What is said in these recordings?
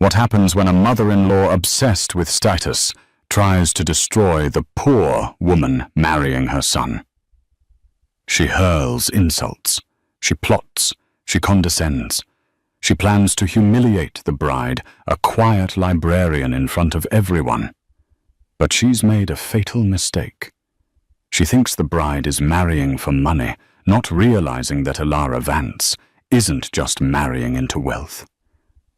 What happens when a mother-in-law obsessed with status tries to destroy the poor woman marrying her son? She hurls insults. She plots. She condescends. She plans to humiliate the bride, a quiet librarian in front of everyone. But she's made a fatal mistake. She thinks the bride is marrying for money, not realizing that Elara Vance isn't just marrying into wealth.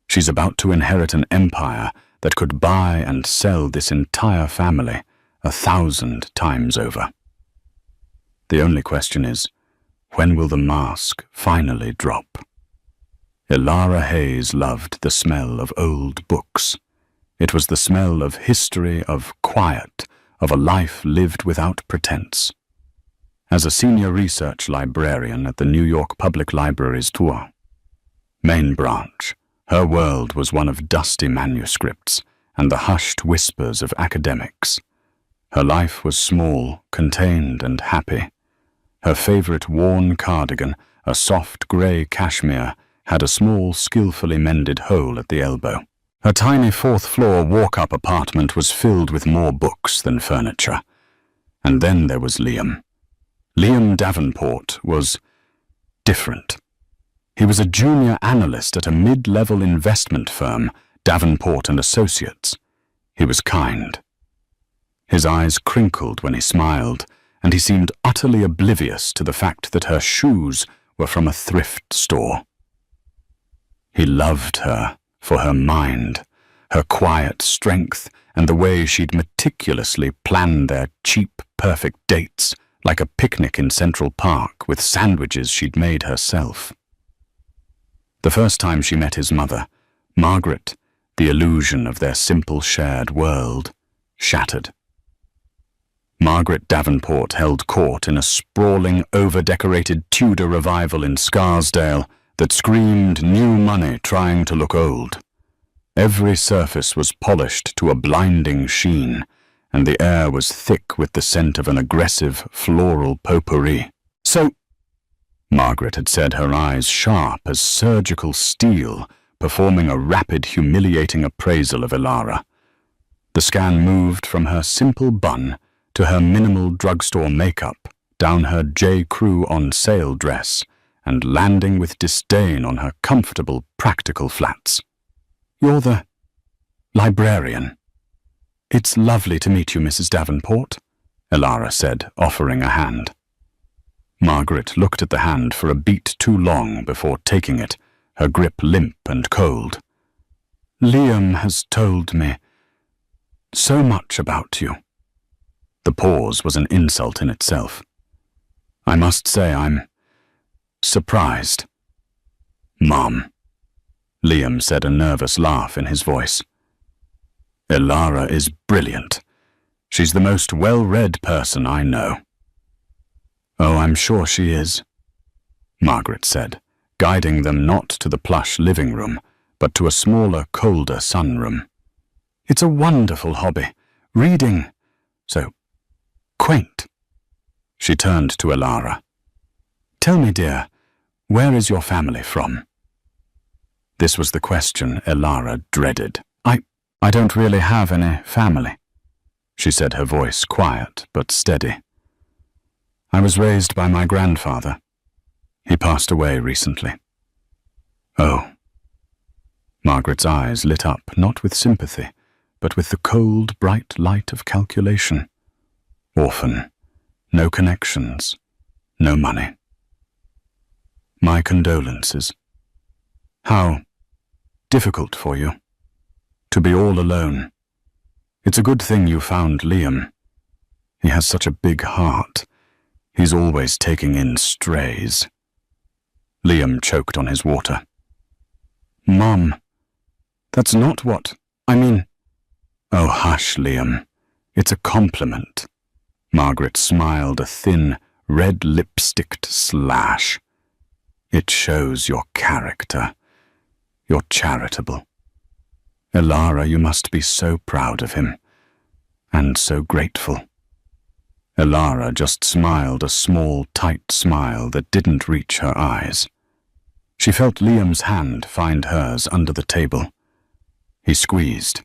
She's about to inherit an empire that could buy and sell this entire family 1,000 times over. The only question is, when will the mask finally drop? Elara Hayes loved the smell of old books. It was the smell of history, of quiet, of a life lived without pretense. As a senior research librarian at the New York Public Library's Tour, main branch, her world was one of dusty manuscripts and the hushed whispers of academics. Her life was small, contained, and happy. Her favorite worn cardigan, a soft grey cashmere, had a small, skillfully mended hole at the elbow. Her tiny fourth-floor walk-up apartment was filled with more books than furniture. And then there was Liam. Liam Davenport was different. He was a junior analyst at a mid-level investment firm, Davenport and Associates. He was kind. His eyes crinkled when he smiled, and he seemed utterly oblivious to the fact that her shoes were from a thrift store. He loved her for her mind, her quiet strength, and the way she'd meticulously planned their cheap, perfect dates, like a picnic in Central Park with sandwiches she'd made herself. The first time she met his mother, Margaret, the illusion of their simple shared world shattered. Margaret Davenport held court in a sprawling, over-decorated Tudor revival in Scarsdale that screamed new money trying to look old. Every surface was polished to a blinding sheen, and the air was thick with the scent of an aggressive floral potpourri. "So," Margaret had said, her eyes sharp as surgical steel, performing a rapid, humiliating appraisal of Elara. The scan moved from her simple bun to her minimal drugstore makeup, down her J. Crew on sale dress, and landing with disdain on her comfortable, practical flats. "You're the librarian." "It's lovely to meet you, Mrs. Davenport," Elara said, offering a hand. Margaret looked at the hand for a beat too long before taking it, her grip limp and cold. "Liam has told me so much about you." The pause was an insult in itself. "I must say I'm surprised." "Mom," Liam said, a nervous laugh in his voice. "Elara is brilliant. She's the most well-read person I know." "Oh, I'm sure she is," Margaret said, guiding them not to the plush living room, but to a smaller, colder sunroom. "It's a wonderful hobby. Reading, so quaint." She turned to Elara. "Tell me, dear, where is your family from?" This was the question Elara dreaded. I don't really have any family," she said, her voice quiet but steady. "I was raised by my grandfather. He passed away recently." "Oh." Margaret's eyes lit up, not with sympathy, but with the cold, bright light of calculation. "Orphan, no connections, no money." "My condolences. How difficult for you to be all alone. It's a good thing you found Liam. He has such a big heart. He's always taking in strays." Liam choked on his water. "Mom, that's not what I mean." "Oh, hush, Liam. It's a compliment." Margaret smiled a thin, red lipsticked slash. "It shows your character. You're charitable. Elara, you must be so proud of him, and so grateful." Elara just smiled a small, tight smile that didn't reach her eyes. She felt Liam's hand find hers under the table. He squeezed.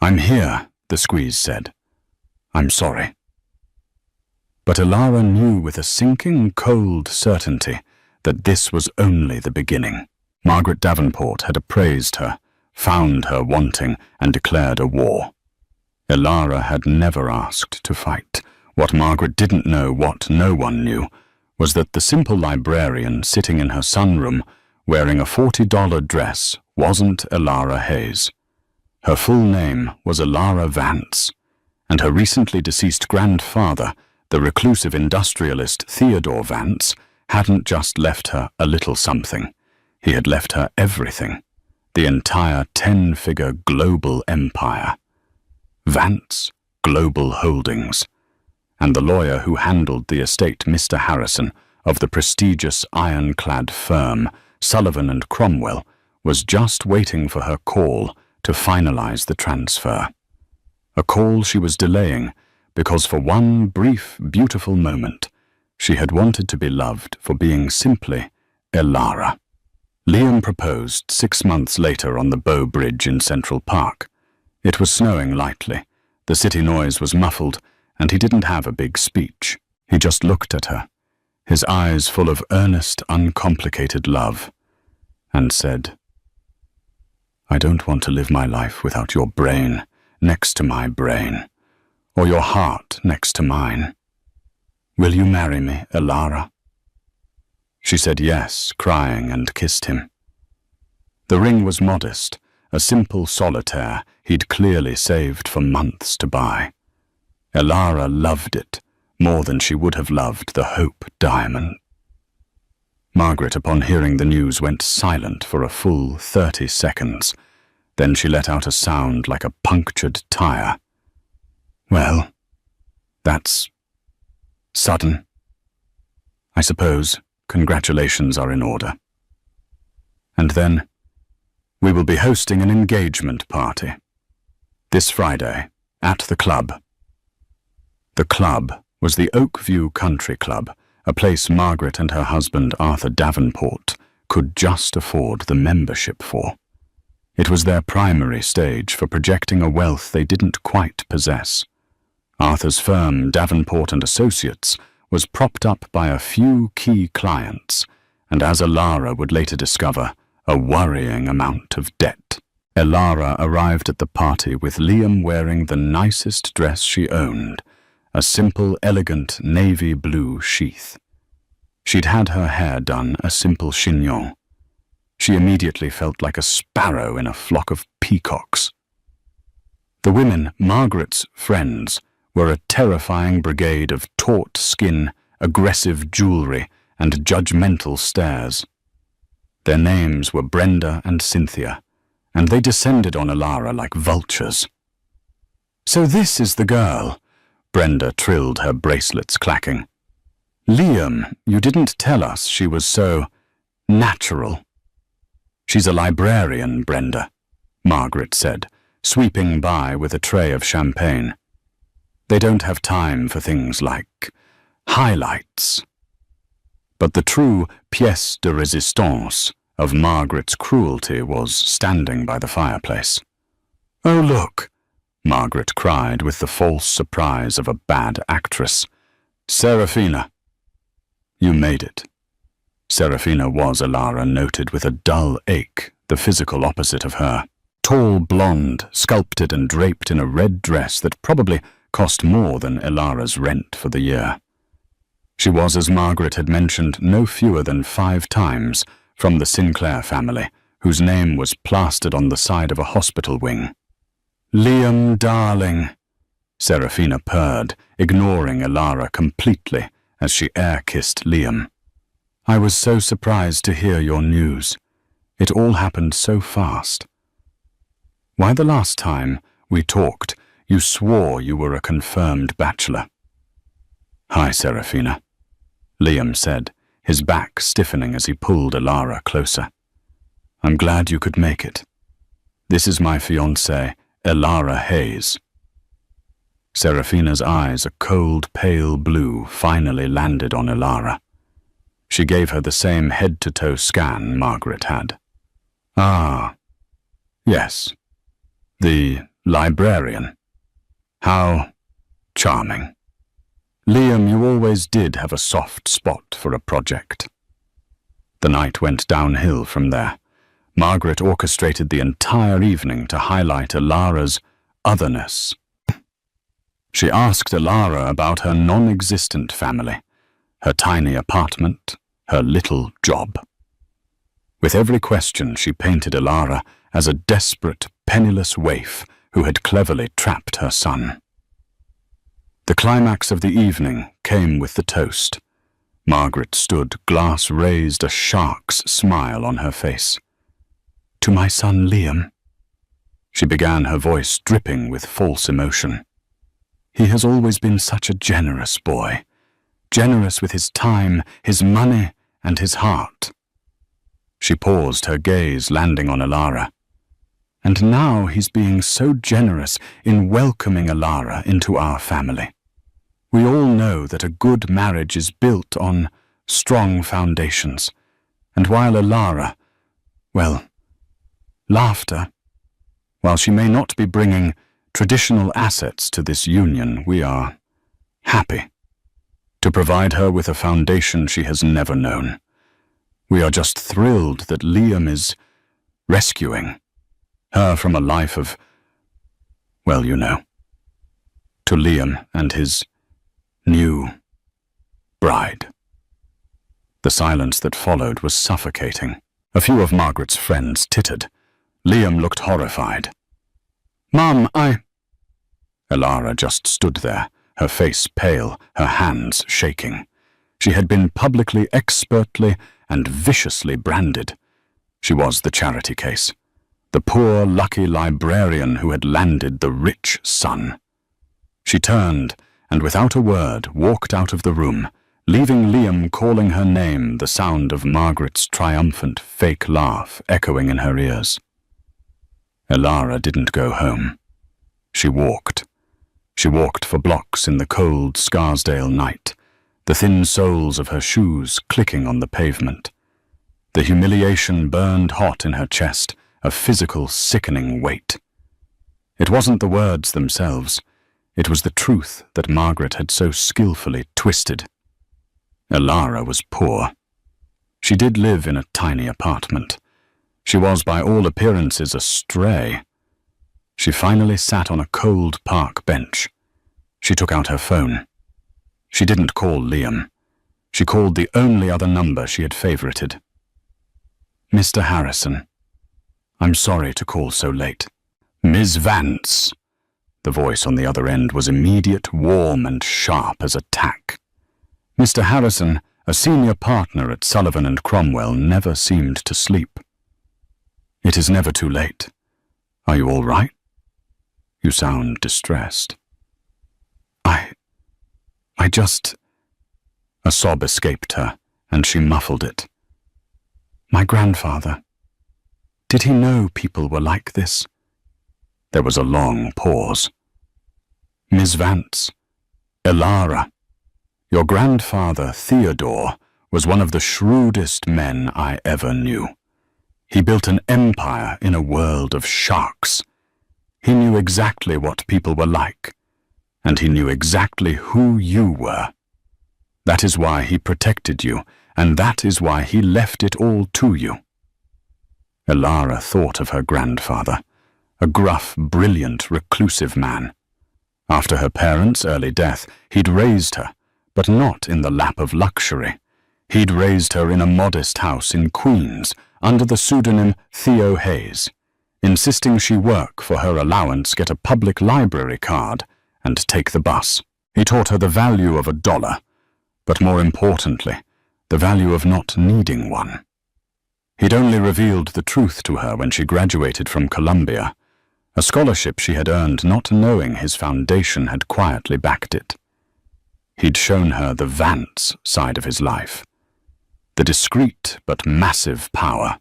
"I'm here," the squeeze said. "I'm sorry." But Elara knew with a sinking, cold certainty that this was only the beginning. Margaret Davenport had appraised her, found her wanting, and declared a war. Elara had never asked to fight. What Margaret didn't know, what no one knew, was that the simple librarian sitting in her sunroom wearing a $40 dress wasn't Elara Hayes. Her full name was Elara Vance, and her recently deceased grandfather, the reclusive industrialist Theodore Vance, hadn't just left her a little something. He had left her everything, the entire 10-figure global empire. Vance Global Holdings, and the lawyer who handled the estate, Mr. Harrison, of the prestigious ironclad firm Sullivan and Cromwell, was just waiting for her call to finalize the transfer. A call she was delaying because for one brief, beautiful moment, she had wanted to be loved for being simply Elara. Liam proposed 6 months later on the Bow Bridge in Central Park. It was snowing lightly, the city noise was muffled, and he didn't have a big speech. He just looked at her, his eyes full of earnest, uncomplicated love, and said, "I don't want to live my life without your brain next to my brain, or your heart next to mine. Will you marry me, Elara?" She said yes, crying, and kissed him. The ring was modest, a simple solitaire he'd clearly saved for months to buy. Elara loved it more than she would have loved the Hope diamond. Margaret, upon hearing the news, went silent for a full 30 seconds. Then she let out a sound like a punctured tire. "Well, that's sudden. I suppose congratulations are in order. And then we will be hosting an engagement party. This Friday, at the club." The club was the Oakview Country Club, a place Margaret and her husband Arthur Davenport could just afford the membership for. It was their primary stage for projecting a wealth they didn't quite possess. Arthur's firm, Davenport and Associates, was propped up by a few key clients, and as Elara would later discover, a worrying amount of debt. Elara arrived at the party with Liam wearing the nicest dress she owned, a simple, elegant navy blue sheath. She'd had her hair done a simple chignon. She immediately felt like a sparrow in a flock of peacocks. The women, Margaret's friends, were a terrifying brigade of taut skin, aggressive jewelry, and judgmental stares. Their names were Brenda and Cynthia, and they descended on Elara like vultures. "So this is the girl," Brenda trilled, her bracelets clacking. "Liam, you didn't tell us she was so natural." "She's a librarian, Brenda," Margaret said, sweeping by with a tray of champagne. "They don't have time for things like highlights." But the true pièce de résistance of Margaret's cruelty was standing by the fireplace. "Oh, look," Margaret cried with the false surprise of a bad actress. "Serafina." "You made it." Serafina was, Elara noted with a dull ache, the physical opposite of her. Tall, blonde, sculpted and draped in a red dress that probably cost more than Elara's rent for the year. She was, as Margaret had mentioned, no fewer than 5 times from the Sinclair family, whose name was plastered on the side of a hospital wing. "Liam, darling," Serafina purred, ignoring Elara completely as she air-kissed Liam. "I was so surprised to hear your news. It all happened so fast. Why, the last time we talked, you swore you were a confirmed bachelor." "Hi, Serafina," Liam said, his back stiffening as he pulled Elara closer. "I'm glad you could make it. This is my fiancée, Elara Hayes." Serafina's eyes, a cold, pale blue, finally landed on Elara. She gave her the same head-to-toe scan Margaret had. "Ah, Yes, the librarian. How charming. Liam, you always did have a soft spot for a project. The night went downhill from there. Margaret orchestrated the entire evening to highlight Alara's otherness. She asked Alara about her non-existent family, her tiny apartment, her little job. With every question, she painted Alara as a desperate, penniless waif who had cleverly trapped her son. The climax of the evening came with the toast. Margaret stood, glass raised, a shark's smile on her face. "To my son Liam." She began, her voice dripping with false emotion. "He has always been such a generous boy, generous with his time, his money, and his heart." She paused, her gaze landing on Alara. "And now he's being so generous in welcoming Alara into our family. We all know that a good marriage is built on strong foundations, and while Alara, well, laughter, while she may not be bringing traditional assets to this union, we are happy to provide her with a foundation she has never known. We are just thrilled that Liam is rescuing her from a life of, well, you know, to Liam and his new bride." The silence that followed was suffocating. A few of Margaret's friends tittered. Liam looked horrified. "Mum, Alara just stood there, her face pale, her hands shaking. She had been publicly, expertly, and viciously branded. She was the charity case, the poor, lucky librarian who had landed the rich son. She turned, and without a word walked out of the room, leaving Liam calling her name, the sound of Margaret's triumphant fake laugh echoing in her ears. Alara didn't go home. She walked. She walked for blocks in the cold Scarsdale night, the thin soles of her shoes clicking on the pavement. The humiliation burned hot in her chest, a physical, sickening weight. It wasn't the words themselves. It was the truth that Margaret had so skillfully twisted. Alara was poor. She did live in a tiny apartment. She was, by all appearances, a stray. She finally sat on a cold park bench. She took out her phone. She didn't call Liam. She called the only other number she had favorited. "Mr. Harrison, I'm sorry to call so late." "Ms. Vance." The voice on the other end was immediate, warm, and sharp as a tack. Mr. Harrison, a senior partner at Sullivan and Cromwell, never seemed to sleep. "It is never too late. Are you all right? You sound distressed." I just..." A sob escaped her, and she muffled it. "My grandfather. Did he know people were like this?" There was a long pause. "Ms. Vance, Alara, your grandfather, Theodore, was one of the shrewdest men I ever knew. He built an empire in a world of sharks. He knew exactly what people were like, and he knew exactly who you were. That is why he protected you, and that is why he left it all to you." Alara thought of her grandfather, a gruff, brilliant, reclusive man. After her parents' early death, he'd raised her, but not in the lap of luxury. He'd raised her in a modest house in Queens, under the pseudonym Theo Hayes, insisting she work for her allowance, get a public library card, and take the bus. He taught her the value of $1, but more importantly, the value of not needing one. He'd only revealed the truth to her when she graduated from Columbia, a scholarship she had earned not knowing his foundation had quietly backed it. He'd shown her the Vance side of his life, the discreet but massive power,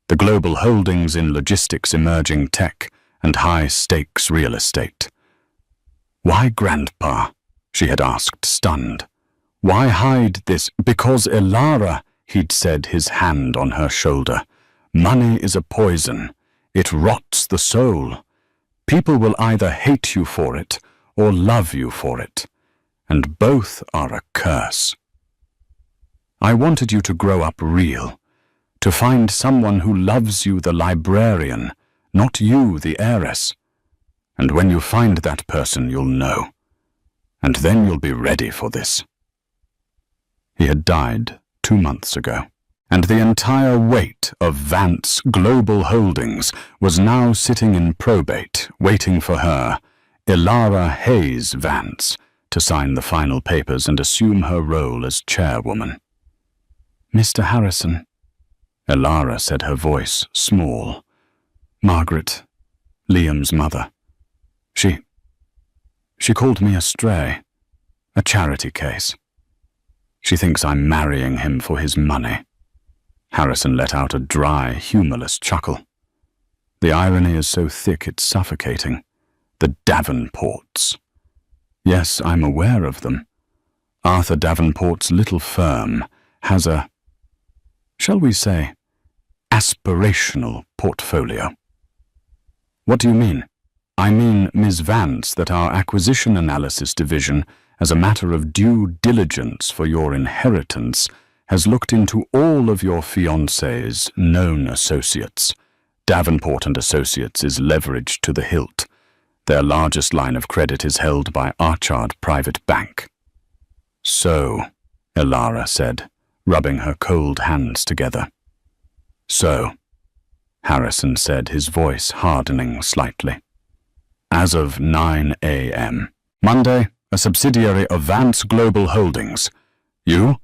the global holdings in logistics, emerging tech, and high-stakes real estate. "Why, Grandpa?" she had asked, stunned. "Why hide this?" "Because Alara," he'd said, his hand on her shoulder. "Money is a poison. It rots the soul. People will either hate you for it or love you for it, and both are a curse. I wanted you to grow up real, to find someone who loves you, the librarian, not you, the heiress. And when you find that person, you'll know. And then you'll be ready for this. He had died 2 months ago, and the entire weight of Vance Global Holdings was now sitting in probate, waiting for her, Ilara Hayes Vance, to sign the final papers and assume her role as chairwoman. "Mr. Harrison," Ilara said, her voice small. "Margaret, Liam's mother. She called me a stray, a charity case. She thinks I'm marrying him for his money." Harrison let out a dry, humorless chuckle. The irony is so thick it's suffocating. The Davenports. Yes, I'm aware of them. Arthur Davenport's little firm has a, shall we say, aspirational portfolio. "What do you mean?" "I mean, Ms. Vance, that our acquisition analysis division, as a matter of due diligence for your inheritance, has looked into all of your fiancé's known associates. Davenport and Associates is leveraged to the hilt. Their largest line of credit is held by Archard Private Bank." "So," Ilara said, rubbing her cold hands together. "So," Harrison said, his voice hardening slightly. "As of 9 a.m. Monday, a subsidiary of Vance Global Holdings, you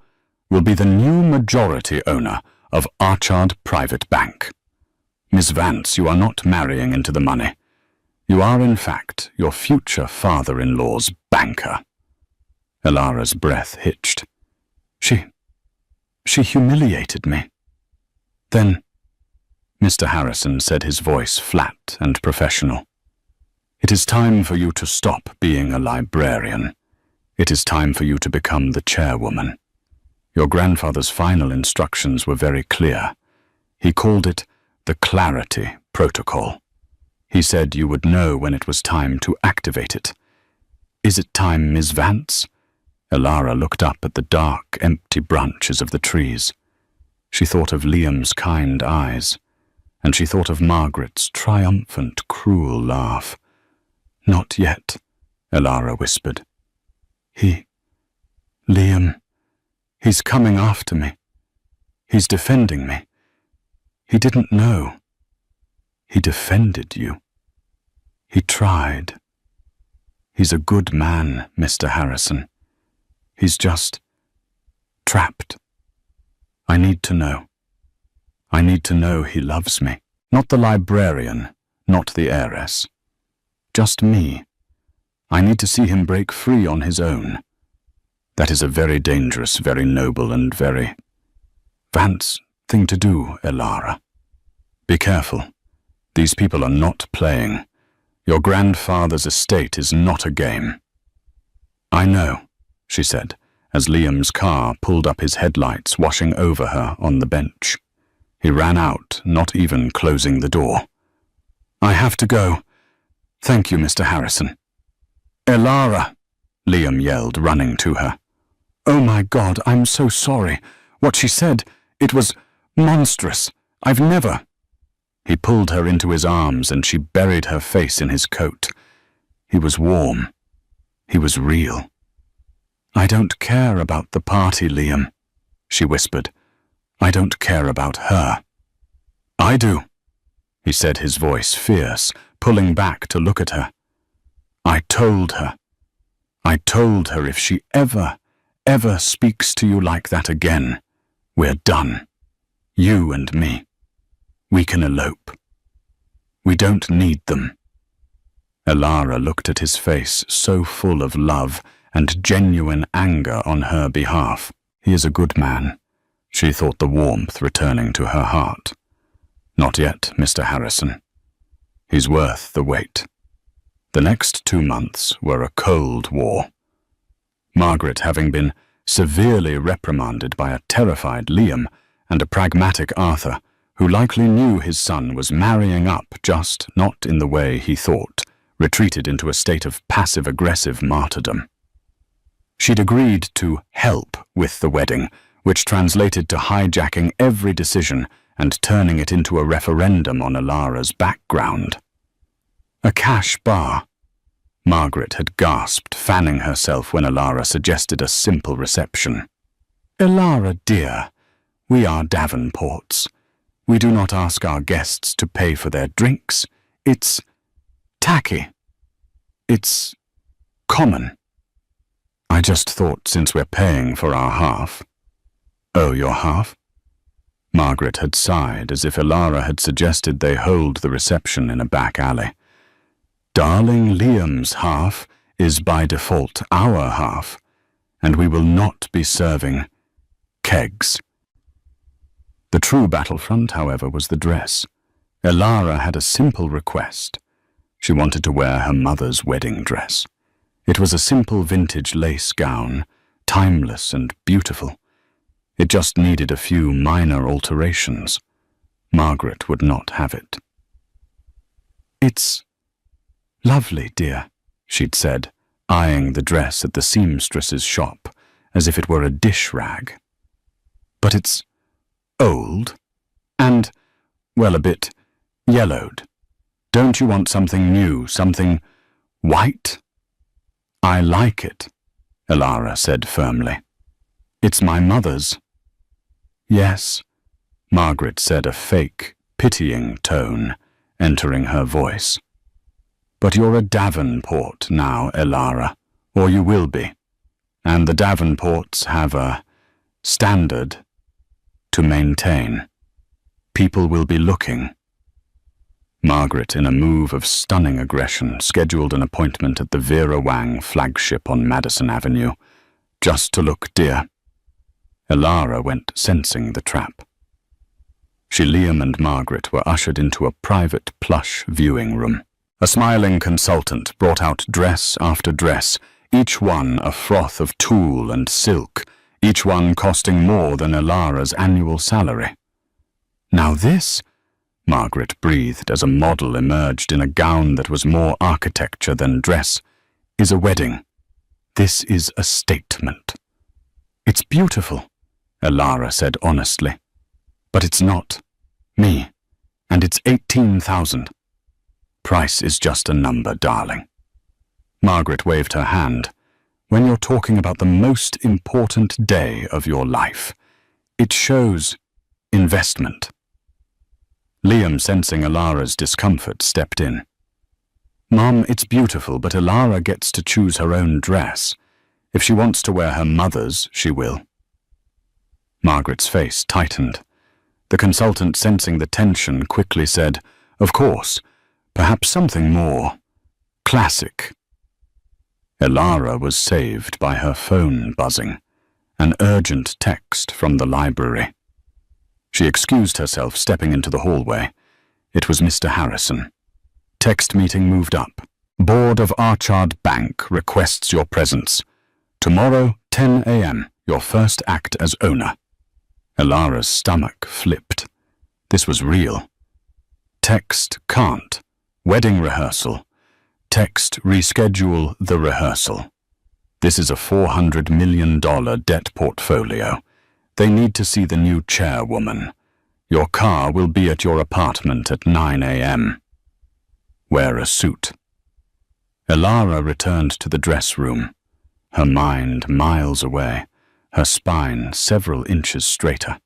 will be the new majority owner of Archard Private Bank. Miss Vance, you are not marrying into the money. You are, in fact, your future father-in-law's banker." Ilara's breath hitched. She humiliated me." "Then," Mr. Harrison said, his voice flat and professional, "it is time for you to stop being a librarian. It is time for you to become the chairwoman. Your grandfather's final instructions were very clear. He called it the Clarity Protocol. He said you would know when it was time to activate it. Is it time, Ms. Vance?" Ilara looked up at the dark, empty branches of the trees. She thought of Liam's kind eyes, and she thought of Margaret's triumphant, cruel laugh. "Not yet," Ilara whispered. Liam, he's coming after me. He's defending me. He didn't know. He defended you. He tried. He's a good man, Mr. Harrison. He's just trapped. I need to know. I need to know he loves me. Not the librarian, not the heiress. Just me. I need to see him break free on his own. That is a very dangerous, very noble, and very Vance thing to do, Ilara. Be careful. These people are not playing. Your grandfather's estate is not a game." "I know," she said, as Liam's car pulled up his headlights, washing over her on the bench. He ran out, not even closing the door. "I have to go. Thank you, Mr. Harrison." "Ilara!" Liam yelled, running to her. "Oh my God, I'm so sorry. What she said, it was monstrous. I've never—" He pulled her into his arms and she buried her face in his coat. He was warm. He was real. "I don't care about the party, Liam," she whispered. "I don't care about her." "I do," he said, his voice fierce, pulling back to look at her. I told her if she ever speaks to you like that again, we're done. You and me. We can elope. We don't need them." Ilara looked at his face, so full of love and genuine anger on her behalf. He is a good man. She thought, the warmth returning to her heart. Not yet, Mr. Harrison. He's worth the wait. The next 2 months were a cold war. Margaret, having been severely reprimanded by a terrified Liam and a pragmatic Arthur, who likely knew his son was marrying up, just not in the way he thought, retreated into a state of passive-aggressive martyrdom. She'd agreed to help with the wedding, which translated to hijacking every decision and turning it into a referendum on Ilara's background. A cash bar. Margaret had gasped, fanning herself when Ilara suggested a simple reception. "Ilara, dear, we are Davenports. We do not ask our guests to pay for their drinks. It's tacky. It's common." "I just thought since we're paying for our half." "Oh, your half?" Margaret had sighed as if Ilara had suggested they hold the reception in a back alley. "Darling, Liam's half is by default our half, and we will not be serving kegs." The true battlefront, however, was the dress. Ilara had a simple request. She wanted to wear her mother's wedding dress. It was a simple vintage lace gown, timeless and beautiful. It just needed a few minor alterations. Margaret would not have it. "It's lovely, dear," she'd said, eyeing the dress at the seamstress's shop as if it were a dish rag. "But it's old and, well, a bit yellowed. Don't you want something new, something white?" "I like it," Ilara said firmly. "It's my mother's." "Yes," Margaret said, a fake, pitying tone entering her voice. "But you're a Davenport now, Ilara, or you will be, and the Davenports have a standard to maintain. People will be looking." Margaret, in a move of stunning aggression, scheduled an appointment at the Vera Wang flagship on Madison Avenue, just to look dear. Ilara went sensing the trap. Liam and Margaret were ushered into a private plush viewing room. A smiling consultant brought out dress after dress, each one a froth of tulle and silk, each one costing more than Ilara's annual salary. "Now this," Margaret breathed as a model emerged in a gown that was more architecture than dress, "is a wedding. This is a statement." "It's beautiful," Ilara said honestly. "But it's not me, and it's 18,000. Price is just a number, darling." Margaret waved her hand. "When you're talking about the most important day of your life, it shows investment." Liam, sensing Ilara's discomfort, stepped in. "Mom, it's beautiful, but Ilara gets to choose her own dress. If she wants to wear her mother's, she will." Margaret's face tightened. The consultant, sensing the tension, quickly said, "Of course, perhaps something more classic." Ilara was saved by her phone buzzing, an urgent text from the library. She excused herself, stepping into the hallway. It was Mr. Harrison. Text meeting moved up. "Board of Archard Bank requests your presence. Tomorrow, 10 a.m., your first act as owner." Ilara's stomach flipped. This was real. Text can't. Wedding rehearsal. Text reschedule the rehearsal. This is a $400 million debt portfolio. They need to see the new chairwoman. Your car will be at your apartment at 9 a.m. Wear a suit. Ilara returned to the dress room, her mind miles away, her spine several inches straighter.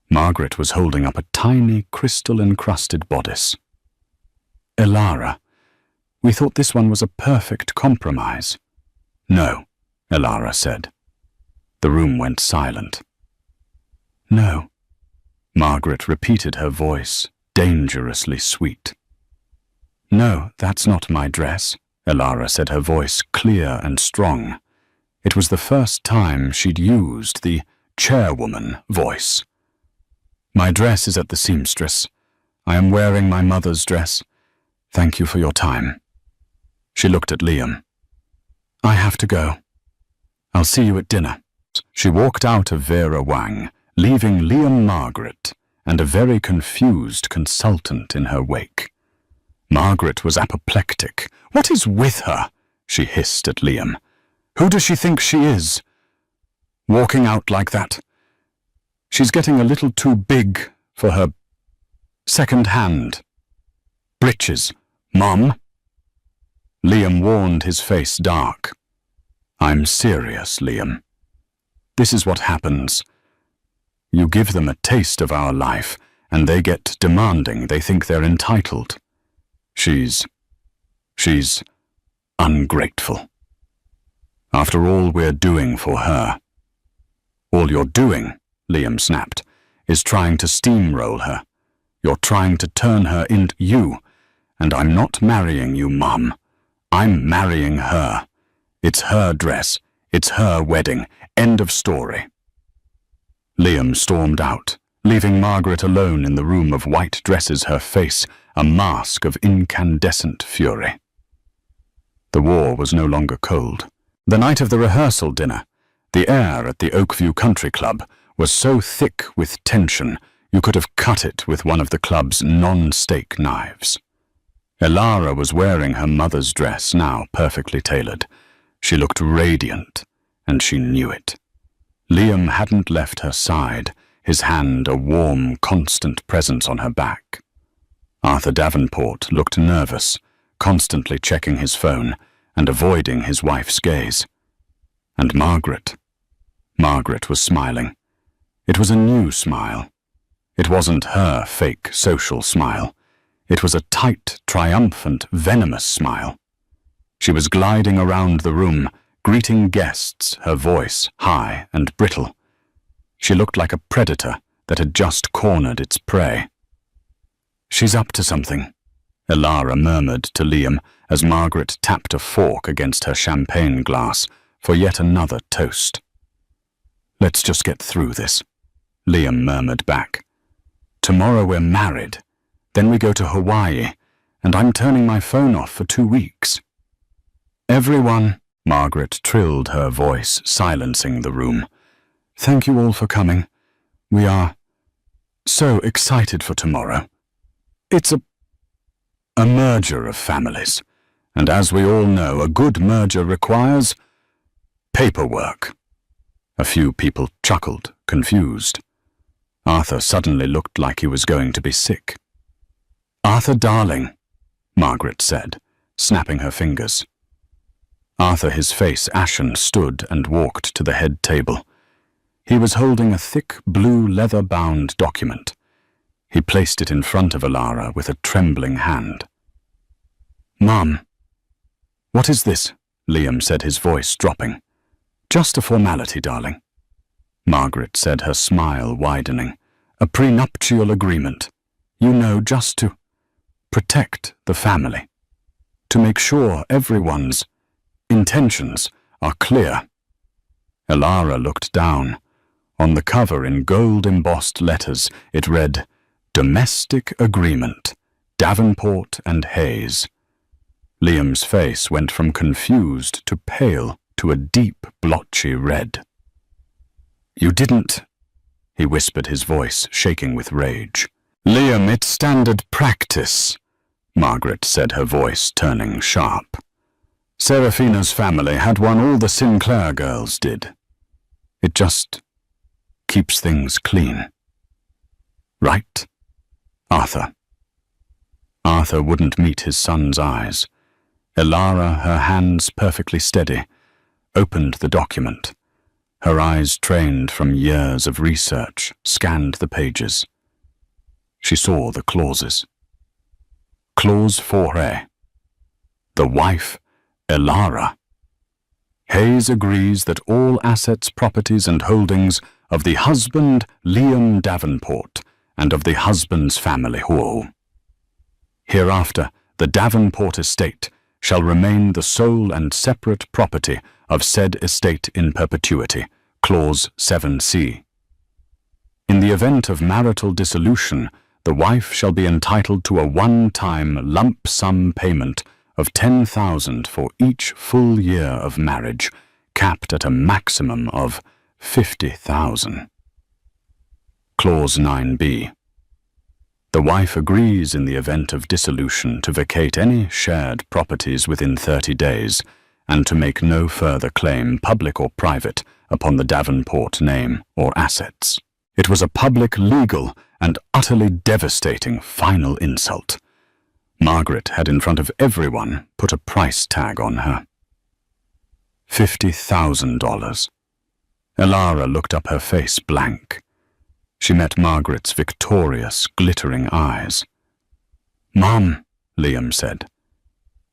Margaret was holding up a tiny crystal-encrusted bodice. "Ilara, we thought this one was a perfect compromise." "No," Ilara said. The room went silent. "No," Margaret repeated, her voice dangerously sweet. "No, that's not my dress," Ilara said, her voice clear and strong. It was the first time she'd used the chairwoman voice. "My dress is at the seamstress. I am wearing my mother's dress. Thank you for your time." She looked at Liam. "I have to go. I'll see you at dinner." She walked out of Vera Wang, leaving Liam, Margaret, and a very confused consultant in her wake. Margaret was apoplectic. "What is with her?" she hissed at Liam. "Who does she think she is? Walking out like that. She's getting a little too big for her second-hand britches, Mum." Liam warned, his face dark. "I'm serious, Liam. This is what happens. You give them a taste of our life, and they get demanding. They think they're entitled. She's ungrateful. After all we're doing for her." "All you're doing," Liam snapped, "is trying to steamroll her. You're trying to turn her into you. And I'm not marrying you, Mum. I'm marrying her. It's her dress. It's her wedding. End of story." Liam stormed out, leaving Margaret alone in the room of white dresses, her face a mask of incandescent fury. The war was no longer cold. The night of the rehearsal dinner, the air at the Oakview Country Club was so thick with tension you could have cut it with one of the club's non-steak knives. Elara was wearing her mother's dress, now perfectly tailored. She looked radiant, and she knew it. Liam hadn't left her side, his hand a warm, constant presence on her back. Arthur Davenport looked nervous, constantly checking his phone and avoiding his wife's gaze. And Margaret was smiling. It was a new smile. It wasn't her fake social smile. It was a tight, triumphant, venomous smile. She was gliding around the room, greeting guests, her voice high and brittle. She looked like a predator that had just cornered its prey. "She's up to something," Elara murmured to Liam as Margaret tapped a fork against her champagne glass for yet another toast. "Let's just get through this," Liam murmured back. "Tomorrow we're married. Then we go to Hawaii, and I'm turning my phone off for 2 weeks. Everyone," Margaret trilled her voice, silencing the room. "Thank you all for coming. We are so excited for tomorrow. It's a merger of families, and as we all know, a good merger requires paperwork." A few people chuckled, confused. Arthur suddenly looked like he was going to be sick. "Arthur, darling," Margaret said, snapping her fingers. Arthur, his face ashen, stood and walked to the head table. He was holding a thick, blue, leather-bound document. He placed it in front of Elara with a trembling hand. "Mum, what is this?" Liam said, his voice dropping. "Just a formality, darling," Margaret said, her smile widening. "A prenuptial agreement. You know, just to protect the family. To make sure everyone's intentions are clear." Elara looked down. On the cover in gold-embossed letters, it read, "Domestic Agreement, Davenport and Hayes." Liam's face went from confused to pale to a deep, blotchy red. "You didn't," he whispered, his voice shaking with rage. "Liam, it's standard practice," Margaret said, her voice turning sharp. "Seraphina's family had one all the Sinclair girls did. It just keeps things clean. Right, Arthur?" Arthur wouldn't meet his son's eyes. Elara, her hands perfectly steady, opened the document. Her eyes, trained from years of research, scanned the pages. She saw the clauses. Clause 4A. The wife, Elara. Hayes agrees that all assets, properties, and holdings of the husband, Liam Davenport, and of the husband's family, hereafter, the Davenport estate shall remain the sole and separate property of said estate in perpetuity, Clause 7C. In the event of marital dissolution, the wife shall be entitled to a one-time lump sum payment of $10,000 for each full year of marriage, capped at a maximum of $50,000. Clause 9B. The wife agrees in the event of dissolution to vacate any shared properties within 30 days and to make no further claim, public or private, upon the Davenport name or assets. It was a public, legal, and utterly devastating final insult. Margaret had in front of everyone put a price tag on her. $50,000. Elara looked up, her face blank. She met Margaret's victorious, glittering eyes. "Mom," Liam said.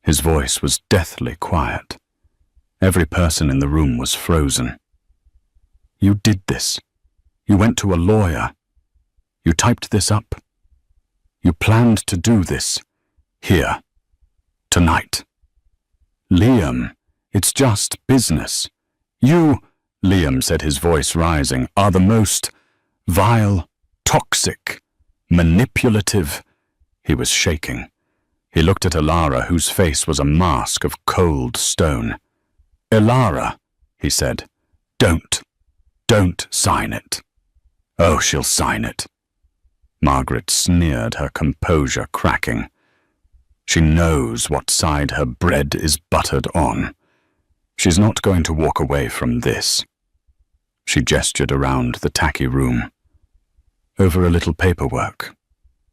His voice was deathly quiet. Every person in the room was frozen. "You did this. You went to a lawyer. You typed this up. You planned to do this. Here. Tonight." "Liam, it's just business. You," Liam said, his voice rising, "are the most vile, toxic, manipulative." He was shaking. He looked at Elara, whose face was a mask of cold stone. "Elara," he said, don't sign it." "Oh, she'll sign it." Margaret sneered, her composure cracking. "She knows what side her bread is buttered on. She's not going to walk away from this." She gestured around the tacky room. "Over a little paperwork.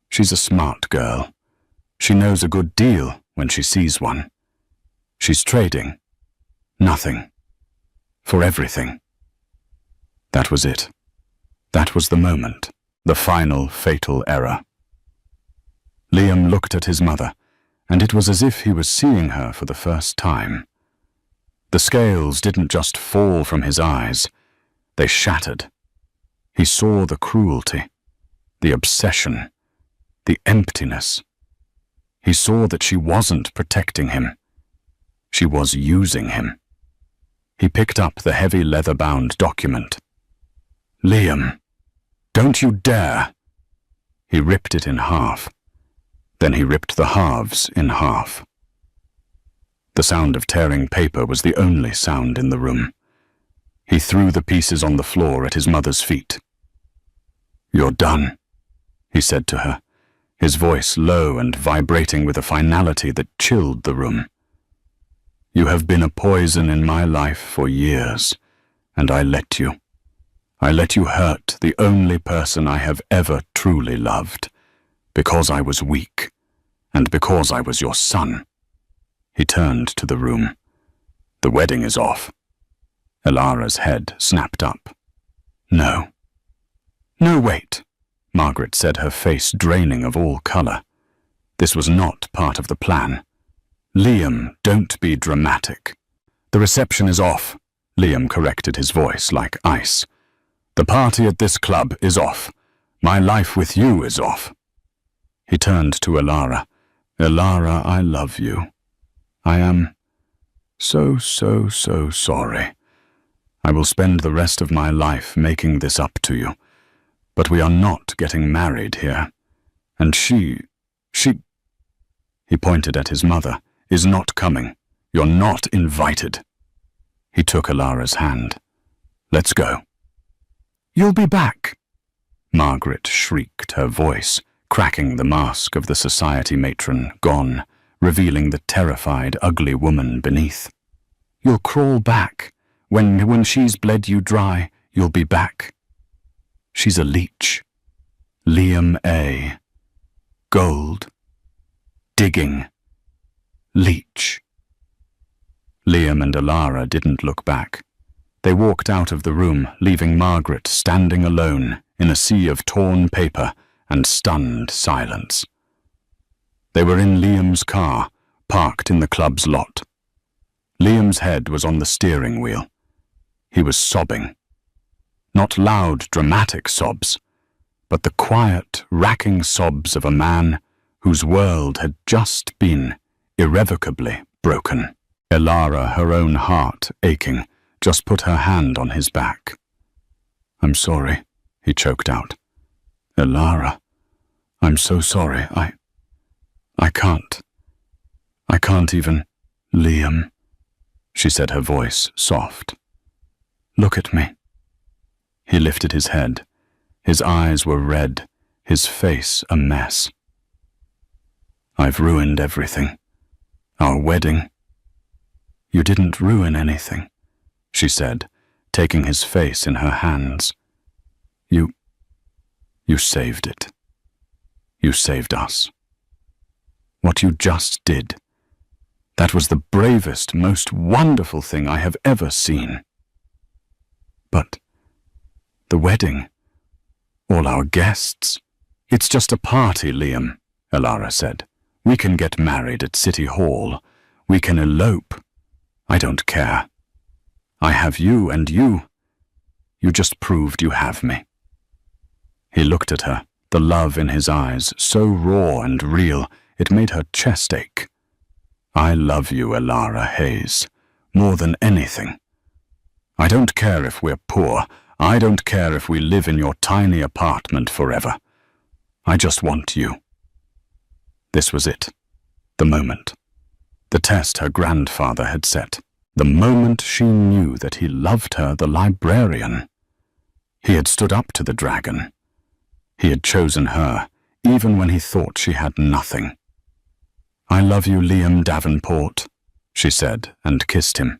She's a smart girl. She knows a good deal when she sees one. She's trading. Nothing. For everything." That was it. That was the moment. The final fatal error. Liam looked at his mother, and it was as if he was seeing her for the first time. The scales didn't just fall from his eyes. They shattered. He saw the cruelty, the obsession, the emptiness. He saw that she wasn't protecting him. She was using him. He picked up the heavy leather-bound document. "Liam, don't you dare!" He ripped it in half. Then he ripped the halves in half. The sound of tearing paper was the only sound in the room. He threw the pieces on the floor at his mother's feet. "You're done," he said to her, his voice low and vibrating with a finality that chilled the room. "You have been a poison in my life for years, and I let you. I let you hurt the only person I have ever truly loved, because I was weak, and because I was your son." He turned to the room. "The wedding is off." Elara's head snapped up. "No." "No, wait," Margaret said, her face draining of all color. This was not part of the plan. "Liam, don't be dramatic." "The reception is off," Liam corrected, his voice like ice. "The party at this club is off. My life with you is off." He turned to Elara. "Elara, I love you. I am so sorry. I will spend the rest of my life making this up to you. But we are not getting married here. And she, he pointed at his mother, is not coming. You're not invited." He took Elara's hand. "Let's go." "You'll be back," Margaret shrieked, her voice cracking the mask of the society matron gone, revealing the terrified, ugly woman beneath. "You'll crawl back. When she's bled you dry, you'll be back. She's a leech. Liam A. Gold. Digging. Leech." Liam and Elara didn't look back. They walked out of the room, leaving Margaret standing alone in a sea of torn paper and stunned silence. They were in Liam's car, parked in the club's lot. Liam's head was on the steering wheel. He was sobbing. Not loud, dramatic sobs, but the quiet, racking sobs of a man whose world had just been irrevocably broken. Elara, her own heart aching, just put her hand on his back. "I'm sorry," he choked out. "Elara, I'm so sorry. I can't even." "Liam," she said, her voice soft. "Look at me." He lifted his head. His eyes were red, his face a mess. "I've ruined everything. Our wedding." "You didn't ruin anything," she said, taking his face in her hands. You saved it. You saved us. What you just did, that was the bravest, most wonderful thing I have ever seen." "But the wedding, all our guests—" "It's just a party, Liam," Elara said. "We can get married at City Hall. We can elope. I don't care. I have you, and you just proved you have me." He looked at her, the love in his eyes so raw and real it made her chest ache. "I love you, Elara Hayes, more than anything. I don't care if we're poor. I don't care if we live in your tiny apartment forever. I just want you." This was it. The moment. The test her grandfather had set. The moment she knew that he loved her, the librarian. He had stood up to the dragon. He had chosen her, even when he thought she had nothing. "I love you, Liam Davenport," she said, and kissed him.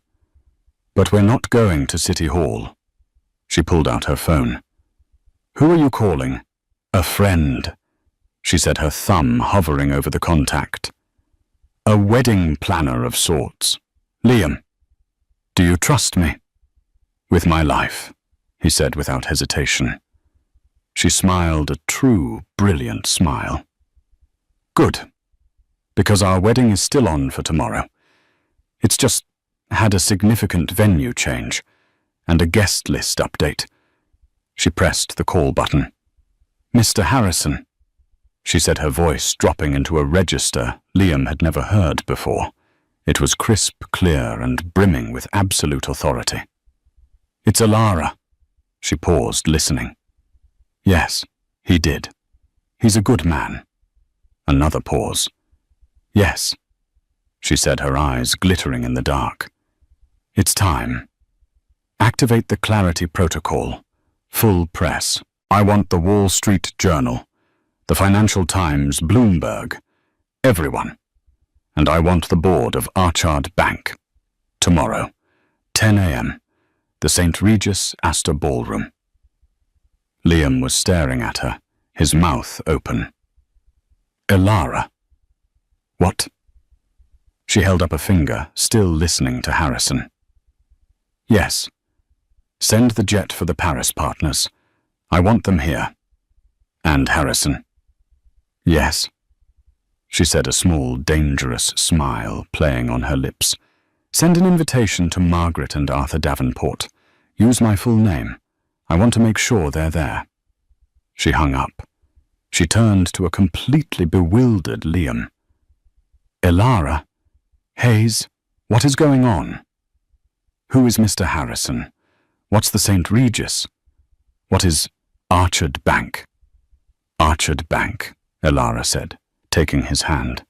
"But we're not going to City Hall." She pulled out her phone. "Who are you calling?" "A friend," she said, her thumb hovering over the contact. "A wedding planner of sorts. Liam, do you trust me?" "With my life," he said without hesitation. She smiled a true, brilliant smile. "Good, because our wedding is still on for tomorrow. It's just had a significant venue change and a guest list update." She pressed the call button. "Mr. Harrison," she said, her voice dropping into a register Liam had never heard before. It was crisp, clear, and brimming with absolute authority. "It's Elara." She paused, listening. "Yes, he did. He's a good man." Another pause. "Yes," she said, her eyes glittering in the dark. "It's time. Activate the Clarity Protocol. Full press. I want the Wall Street Journal, the Financial Times, Bloomberg, everyone. And I want the board of Archard Bank. Tomorrow, 10 a.m., the St. Regis Astor Ballroom." Liam was staring at her, his mouth open. "Elara." "What?" She held up a finger, still listening to Harrison. "Yes. Send the jet for the Paris partners. I want them here." "And Harrison?" "Yes," she said, a small, dangerous smile playing on her lips. "Send an invitation to Margaret and Arthur Davenport. Use my full name. I want to make sure they're there." She hung up. She turned to a completely bewildered Liam. "Elara? Hayes? What is going on? Who is Mr. Harrison? What's the St. Regis? What is Archard Bank?" "Archard Bank," Elara said, taking his hand,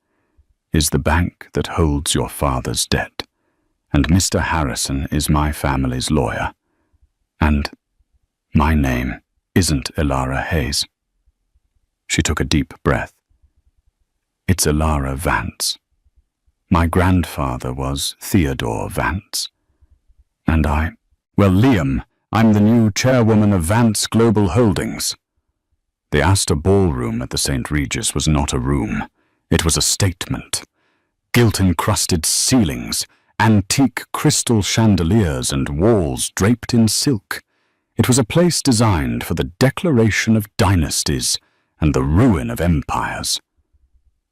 "is the bank that holds your father's debt, and Mr. Harrison is my family's lawyer. And my name isn't Elara Hayes." She took a deep breath. "It's Elara Vance. My grandfather was Theodore Vance. And well, Liam, I'm the new chairwoman of Vance Global Holdings." The Astor Ballroom at the St. Regis was not a room. It was a statement. Gilt-encrusted ceilings, antique crystal chandeliers, and walls draped in silk. It was a place designed for the declaration of dynasties and the ruin of empires.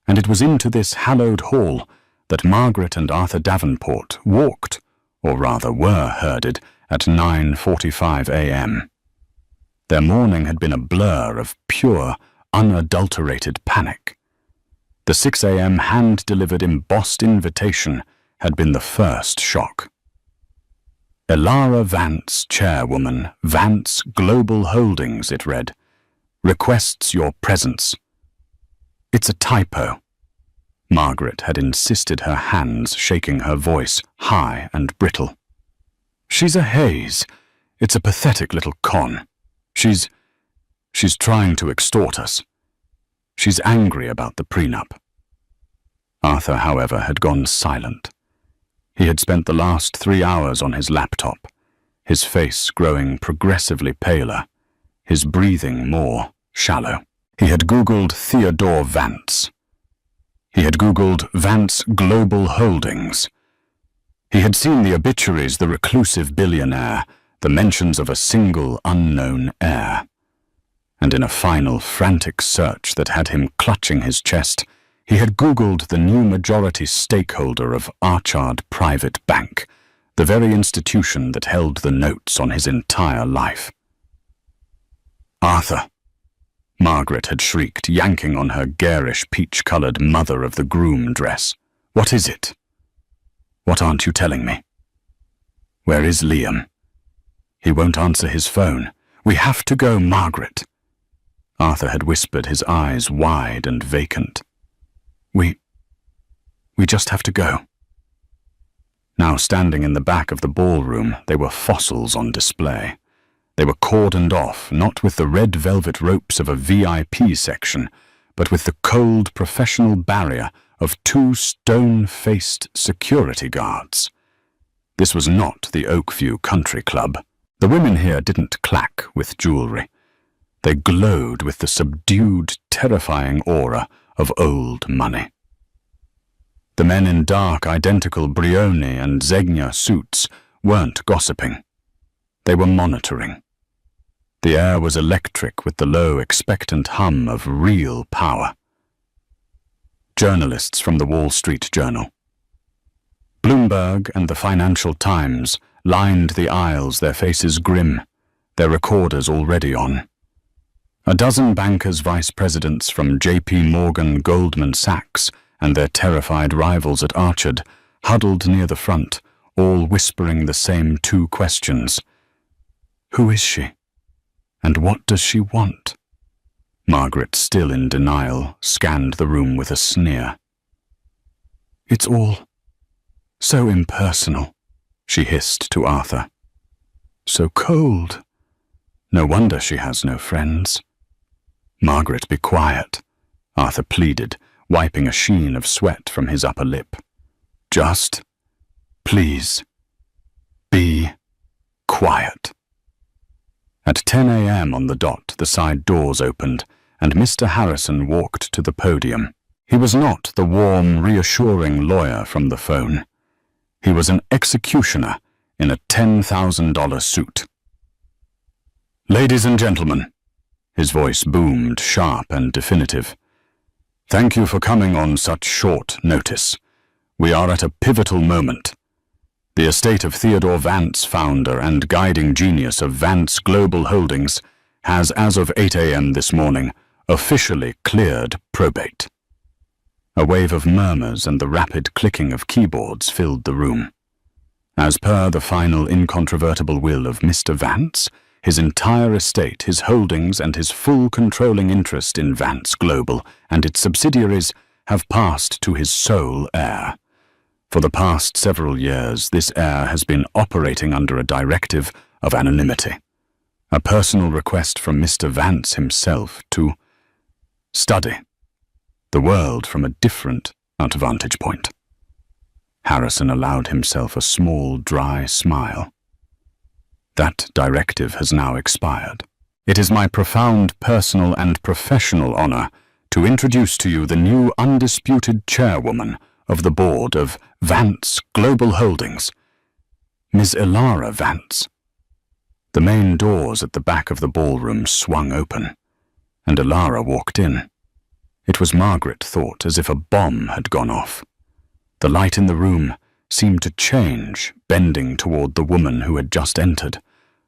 And it was into this hallowed hall that Margaret and Arthur Davenport walked, or rather were herded, at 9:45 a.m. Their morning had been a blur of pure, unadulterated panic. The 6 a.m. hand-delivered embossed invitation had been the first shock. "Elara Vance, chairwoman, Vance Global Holdings," it read, "requests your presence." "It's a typo." Margaret had insisted, her hands shaking, her voice high and brittle. "She's a Hayes. It's a pathetic little con. She's trying to extort us. She's angry about the prenup. Arthur, however, had gone silent. He had spent the last 3 hours on his laptop, his face growing progressively paler, his breathing more shallow. He had Googled Theodore Vance. He had Googled Vance Global Holdings. He had seen the obituaries, the reclusive billionaire, the mentions of a single unknown heir. And in a final frantic search that had him clutching his chest, he had Googled the new majority stakeholder of Archard Private Bank, the very institution that held the notes on his entire life. "Arthur," Margaret had shrieked, yanking on her garish peach-coloured mother of the groom dress. "What is it? What aren't you telling me? Where is Liam? He won't answer his phone. We have to go, Margaret." Arthur had whispered, his eyes wide and vacant. We just have to go." Now standing in the back of the ballroom, they were fossils on display. They were cordoned off, not with the red velvet ropes of a VIP section, but with the cold professional barrier of 2 stone-faced security guards. This was not the Oakview Country Club. The women here didn't clack with jewelry. They glowed with the subdued, terrifying aura of old money. The men in dark, identical Brioni and Zegna suits weren't gossiping. They were monitoring. The air was electric with the low, expectant hum of real power. Journalists from the Wall Street Journal, Bloomberg and the Financial Times lined the aisles, their faces grim, their recorders already on. A dozen bankers, vice presidents from J.P. Morgan, Goldman Sachs, and their terrified rivals at Archard huddled near the front, all whispering the same 2 questions. Who is she? And what does she want? Margaret, still in denial, scanned the room with a sneer. It's all so impersonal, she hissed to Arthur. So cold. No wonder she has no friends. Margaret, be quiet, Arthur pleaded, wiping a sheen of sweat from his upper lip. Just, please, be quiet. At 10 a.m. on the dot, the side doors opened, and Mr. Harrison walked to the podium. He was not the warm, reassuring lawyer from the phone. He was an executioner in a $10,000 suit. Ladies and gentlemen, his voice boomed, sharp and definitive. Thank you for coming on such short notice. We are at a pivotal moment. The estate of Theodore Vance, founder and guiding genius of Vance Global Holdings, has, as of 8 a.m. this morning, officially cleared probate. A wave of murmurs and the rapid clicking of keyboards filled the room. As per the final incontrovertible will of Mr. Vance, his entire estate, his holdings, and his full controlling interest in Vance Global and its subsidiaries have passed to his sole heir. For the past several years, this heir has been operating under a directive of anonymity, a personal request from Mr. Vance himself to study the world from a different vantage point. Harrison allowed himself a small, dry smile. That directive has now expired. It is my profound personal and professional honor to introduce to you the new undisputed chairwoman of the board of Vance Global Holdings, Ms. Elara Vance. The main doors at the back of the ballroom swung open, and Elara walked in. It was, Margaret thought, as if a bomb had gone off. The light in the room seemed to change, bending toward the woman who had just entered.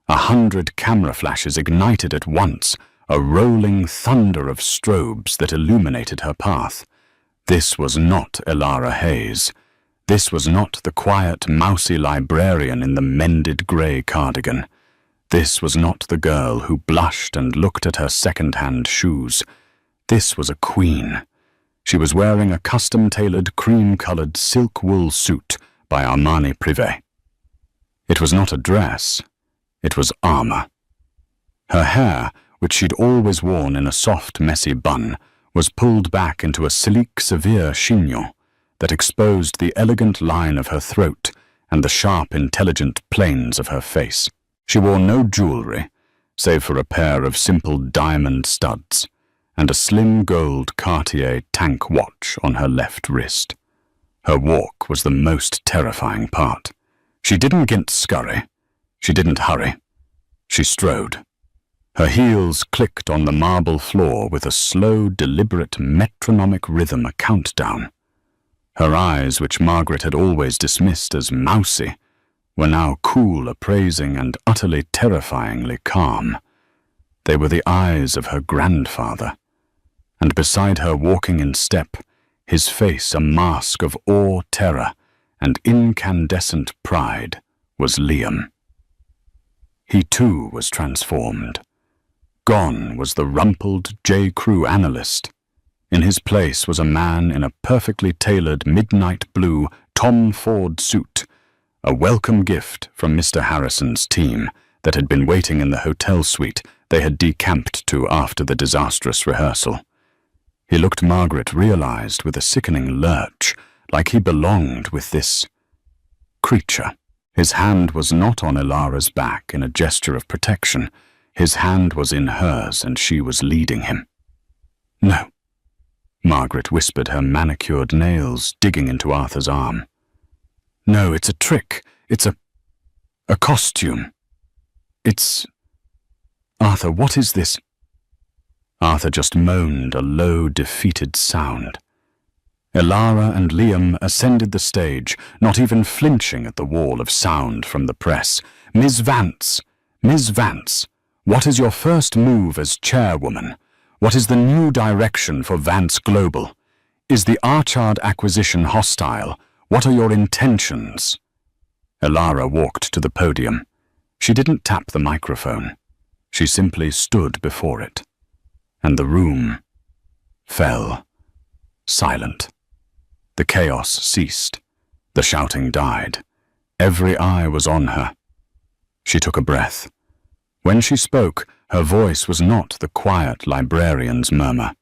100 camera flashes ignited at once, a rolling thunder of strobes that illuminated her path. This was not Elara Hayes. This was not the quiet, mousy librarian in the mended grey cardigan. This was not the girl who blushed and looked at her second-hand shoes. This was a queen. She was wearing a custom-tailored cream-coloured silk wool suit by Armani Privé. It was not a dress. It was armour. Her hair, which she'd always worn in a soft, messy bun, was pulled back into a sleek, severe chignon that exposed the elegant line of her throat and the sharp, intelligent planes of her face. She wore no jewelry, save for a pair of simple diamond studs and a slim gold Cartier tank watch on her left wrist. Her walk was the most terrifying part. She didn't scurry. She didn't hurry. She strode. Her heels clicked on the marble floor with a slow, deliberate, metronomic rhythm, a countdown. Her eyes, which Margaret had always dismissed as mousy, were now cool, appraising, and utterly terrifyingly calm. They were the eyes of her grandfather, and beside her, walking in step, his face a mask of awe, terror, and incandescent pride, was Liam. He too was transformed. Gone was the rumpled J. Crew analyst. In his place was a man in a perfectly tailored midnight blue Tom Ford suit, a welcome gift from Mr. Harrison's team that had been waiting in the hotel suite they had decamped to after the disastrous rehearsal. He looked, Margaret realized with a sickening lurch, like he belonged with this creature. His hand was not on Elara's back in a gesture of protection. His hand was in hers, and she was leading him. "No," Margaret whispered, her manicured nails digging into Arthur's arm. "No, it's a trick. It's a costume. It's... Arthur, what is this?" Arthur just moaned a low, defeated sound. Elara and Liam ascended the stage, not even flinching at the wall of sound from the press. "Ms. Vance! Ms. Vance! What is your first move as chairwoman? What is the new direction for Vance Global? Is the Archard acquisition hostile? What are your intentions?" Elara walked to the podium. She didn't tap the microphone. She simply stood before it. And the room fell silent. The chaos ceased. The shouting died. Every eye was on her. She took a breath. When she spoke, her voice was not the quiet librarian's murmur.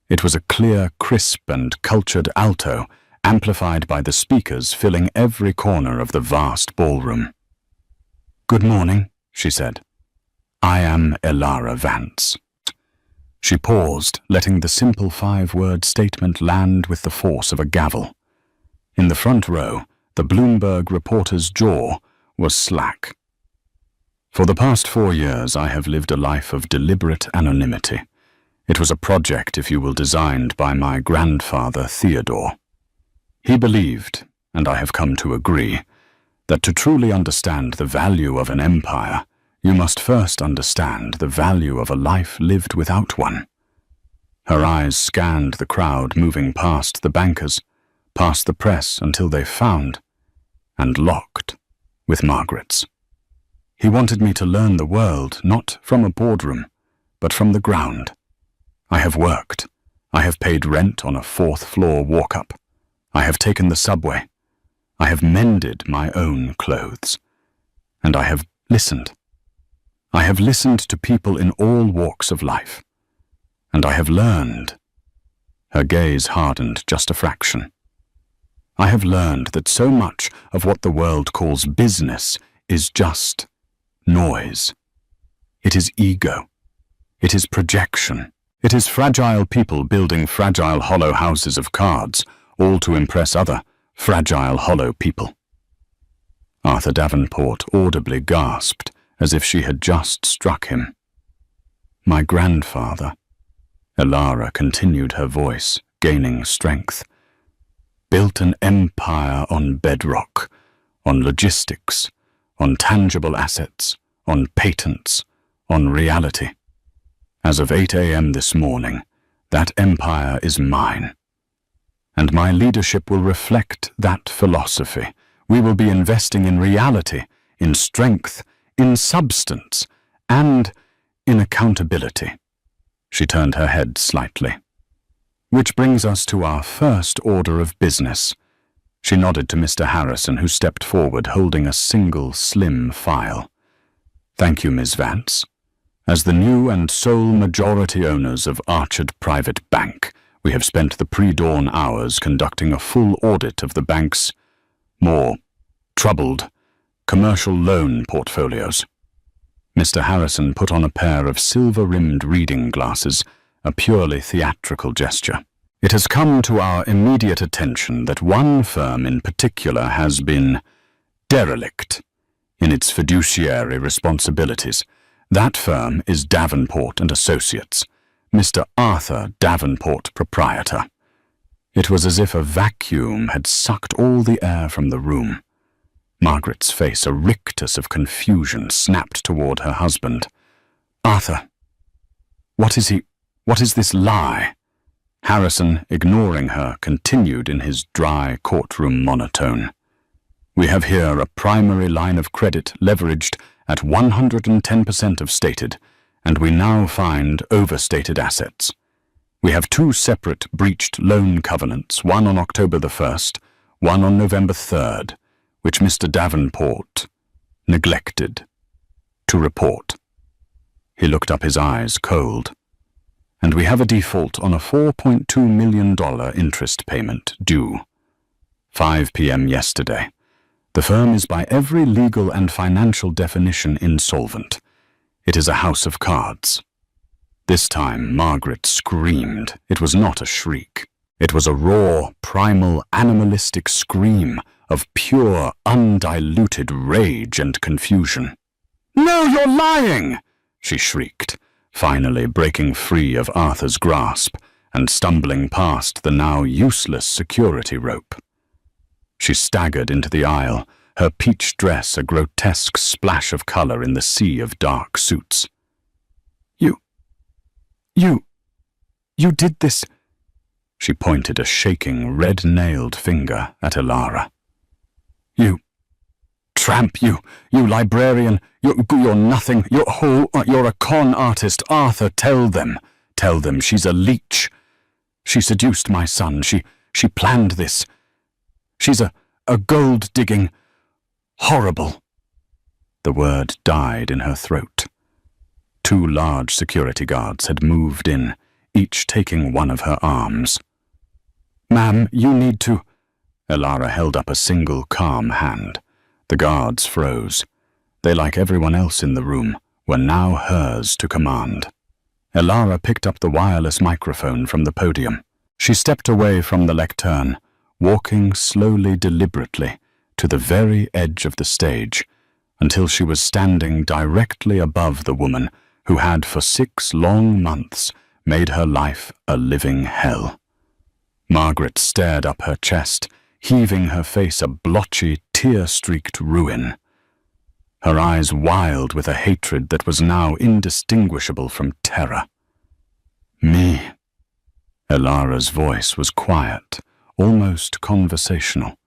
It was a clear, crisp, and cultured alto, amplified by the speakers filling every corner of the vast ballroom. "Good morning," she said. "I am Elara Vance." She paused, letting the simple 5-word statement land with the force of a gavel. In the front row, the Bloomberg reporter's jaw was slack. "For the past 4 years, I have lived a life of deliberate anonymity. It was a project, if you will, designed by my grandfather, Theodore. He believed, and I have come to agree, that to truly understand the value of an empire, you must first understand the value of a life lived without one." Her eyes scanned the crowd moving past the bankers, past the press until they found and locked with Margaret's. "He wanted me to learn the world, not from a boardroom, but from the ground. I have worked. I have paid rent on a 4th-floor walk-up. I have taken the subway. I have mended my own clothes. And I have listened. I have listened to people in all walks of life. And I have learned." Her gaze hardened just a fraction. "I have learned that so much of what the world calls business is just noise. It is ego. It is projection. It is fragile people building fragile hollow houses of cards, all to impress other fragile hollow people." Arthur Davenport audibly gasped, as if she had just struck him. "My grandfather," Elara continued, her voice gaining strength, "built an empire on bedrock, on logistics, on tangible assets, on patents, on reality. As of 8 a.m. this morning, that empire is mine. And my leadership will reflect that philosophy. We will be investing in reality, in strength, in substance, and in accountability." She turned her head slightly. "Which brings us to our first order of business." She nodded to Mr. Harrison, who stepped forward, holding a single, slim file. "Thank you, Ms. Vance. As the new and sole majority owners of Archard Private Bank, we have spent the pre-dawn hours conducting a full audit of the bank's more troubled commercial loan portfolios. Mr. Harrison put on a pair of silver-rimmed reading glasses, a purely theatrical gesture. It has come to our immediate attention that one firm in particular has been derelict in its fiduciary responsibilities. That firm is Davenport and Associates, Mr. Arthur Davenport, proprietor. It was as if a vacuum had sucked all the air from the room. Margaret's face, a rictus of confusion, snapped toward her husband. "Arthur, what is this lie?" Harrison, ignoring her, continued in his dry courtroom monotone. "We have here a primary line of credit leveraged at 110% of stated, and we now find overstated assets. We have two separate breached loan covenants, one on October the 1st, one on November 3rd, which Mr. Davenport neglected to report." He looked up, his eyes cold. "And we have a default on a $4.2 million interest payment due 5 p.m. yesterday. The firm is by every legal and financial definition insolvent. It is a house of cards." This time Margaret screamed. It was not a shriek. It was a raw, primal, animalistic scream of pure, undiluted rage and confusion. "No, you're lying!" she shrieked, finally breaking free of Arthur's grasp and stumbling past the now useless security rope. She staggered into the aisle, her peach dress a grotesque splash of color in the sea of dark suits. You did this." She pointed a shaking, red-nailed finger at Elara. "You tramp, you librarian, you're nothing, you're a con artist. Arthur, tell them she's a leech. She seduced my son, she planned this. She's a gold-digging, horrible." The word died in her throat. Two large security guards had moved in, each taking one of her arms. "Ma'am, you need to—" Elara held up a single calm hand. The guards froze. They, like everyone else in the room, were now hers to command. Elara picked up the wireless microphone from the podium. She stepped away from the lectern, walking slowly, deliberately, to the very edge of the stage, until she was standing directly above the woman who had for 6 long months made her life a living hell. Margaret stared up her chest, heaving her face a blotchy, tear-streaked ruin. Her eyes wild with a hatred that was now indistinguishable from terror. "Me." Elara's voice was quiet, almost conversational,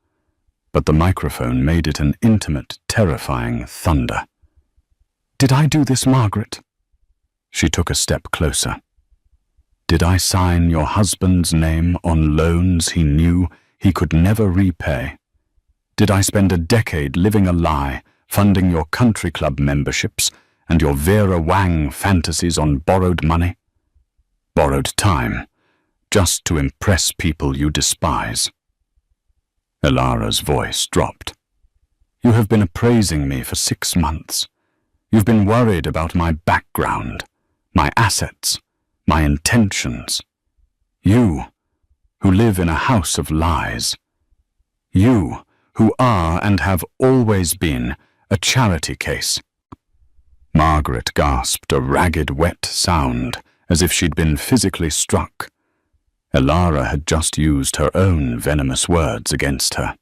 but the microphone made it an intimate, terrifying thunder. "Did I do this, Margaret?" She took a step closer. "Did I sign your husband's name on loans he knew he could never repay? Did I spend a decade living a lie, funding your country club memberships and your Vera Wang fantasies on borrowed money? Borrowed time, just to impress people you despise?" Elara's voice dropped. "You have been appraising me for 6 months. You've been worried about my background, my assets, my intentions. You, who live in a house of lies. You, who are and have always been a charity case." Margaret gasped a ragged, wet sound, as if she'd been physically struck. Elara had just used her own venomous words against her.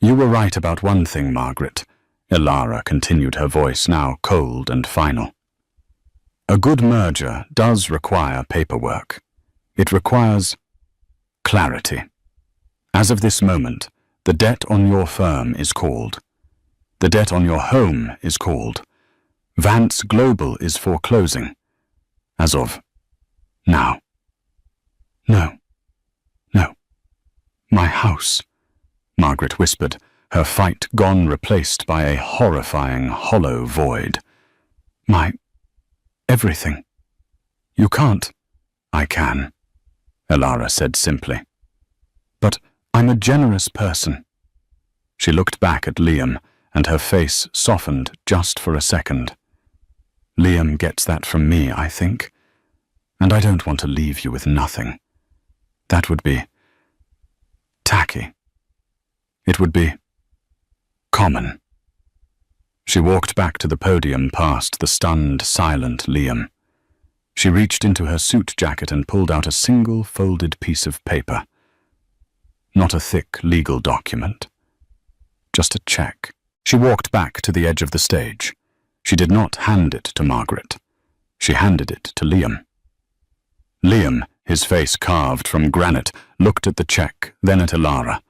"You were right about one thing, Margaret," Elara continued, her voice now cold and final. "A good merger does require paperwork. It requires clarity. As of this moment, the debt on your firm is called. The debt on your home is called. Vance Global is foreclosing. As of now. No. My house," Margaret whispered, her fight gone, replaced by a horrifying, hollow void. Everything. You can't. I can, Elara said simply. But I'm a generous person. She looked back at Liam, and her face softened just for a second. Liam gets that from me, I think. And I don't want to leave you with nothing. That would be tacky. It would be common. She walked back to the podium past the stunned, silent Liam. She reached into her suit jacket and pulled out a single folded piece of paper. Not a thick legal document. Just a check. She walked back to the edge of the stage. She did not hand it to Margaret. She handed it to Liam. Liam, his face carved from granite, looked at the check, then at Elara.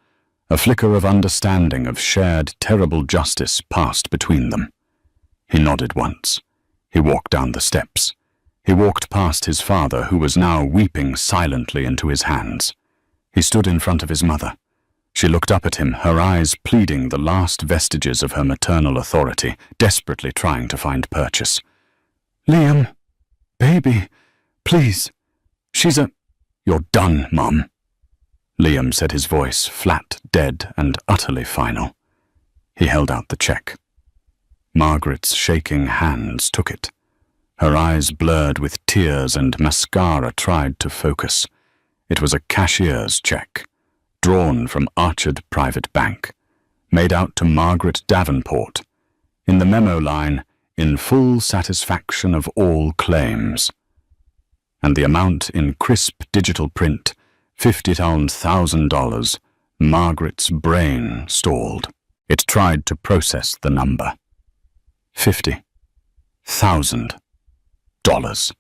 A flicker of understanding of shared terrible justice passed between them. He nodded once. He walked down the steps. He walked past his father, who was now weeping silently into his hands. He stood in front of his mother. She looked up at him, her eyes pleading the last vestiges of her maternal authority, desperately trying to find purchase. "Liam, baby, please, she's a—" "You're done, Mum." Liam said, his voice flat, dead, and utterly final. He held out the check. Margaret's shaking hands took it. Her eyes blurred with tears and mascara tried to focus. It was a cashier's check, drawn from Archard Private Bank, made out to Margaret Davenport. In the memo line, "In full satisfaction of all claims." And the amount in crisp digital print, $50,000, Margaret's brain stalled. It tried to process the number. $50,000.